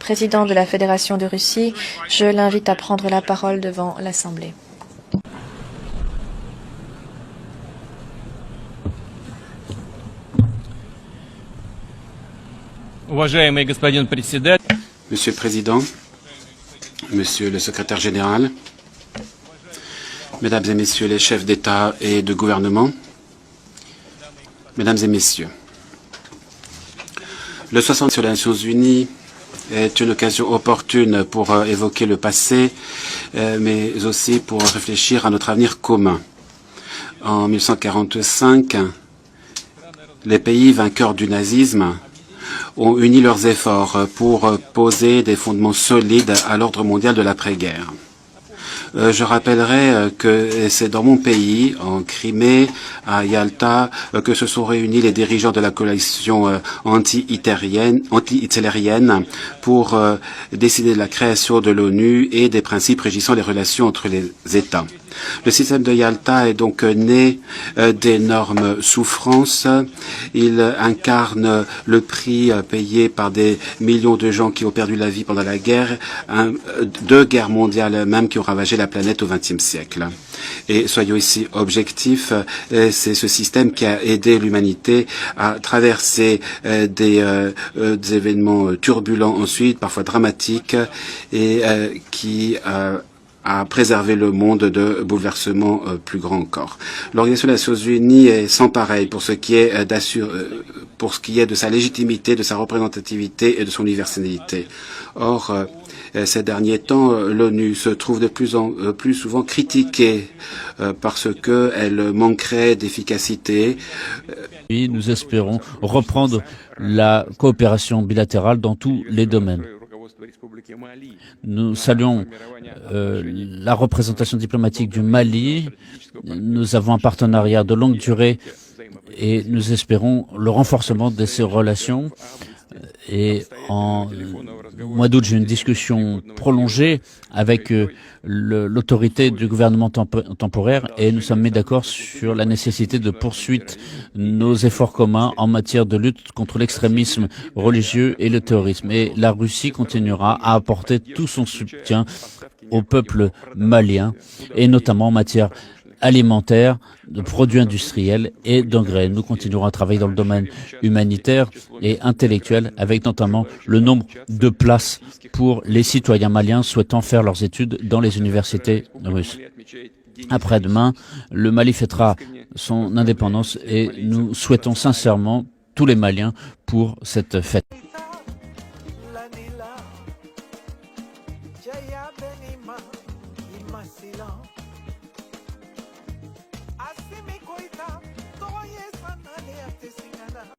président de la Fédération de Russie. Je l'invite à prendre la parole devant l'Assemblée. Monsieur le Président, Monsieur le Secrétaire général, Mesdames et Messieurs les chefs d'État et de gouvernement, Mesdames et Messieurs, le 60 sur les Nations Unies est une occasion opportune pour évoquer le passé, mais aussi pour réfléchir à notre avenir commun. En 1945, les pays vainqueurs du nazisme ont uni leurs efforts pour poser des fondements solides à l'ordre mondial de l'après-guerre. Je rappellerai que c'est dans mon pays, en Crimée, à Yalta, que se sont réunis les dirigeants de la coalition anti-hitlérienne pour décider de la création de l'ONU et des principes régissant les relations entre les États. Le système de Yalta est donc né d'énormes souffrances. Il incarne le prix payé par des millions de gens qui ont perdu la vie pendant la guerre, deux guerres mondiales même qui ont ravagé la planète au XXe siècle. Et soyons ici objectifs, c'est ce système qui a aidé l'humanité à traverser des événements turbulents ensuite, parfois dramatiques, et qui à préserver le monde de bouleversements plus grands encore. L'Organisation des Nations Unies est sans pareil pour ce qui est de sa légitimité, de sa représentativité et de son universalité. Or, ces derniers temps, l'ONU se trouve de plus en plus souvent critiquée parce qu'elle manquerait d'efficacité. Nous espérons reprendre la coopération bilatérale dans tous les domaines. Nous saluons la représentation diplomatique du Mali. Nous avons un partenariat de longue durée et nous espérons le renforcement de ces relations. Et en mois d'août, j'ai eu une discussion prolongée avec l'autorité du gouvernement temporaire et nous sommes mis d'accord sur la nécessité de poursuivre nos efforts communs en matière de lutte contre l'extrémisme religieux et le terrorisme. Et la Russie continuera à apporter tout son soutien au peuple malien et notamment en matière alimentaire, de produits industriels et d'engrais. Nous continuerons à travailler dans le domaine humanitaire et intellectuel avec notamment le nombre de places pour les citoyens maliens souhaitant faire leurs études dans les universités russes. Après-demain, le Mali fêtera son indépendance et nous souhaitons sincèrement tous les Maliens pour cette fête. Jaya Benima, Imasila.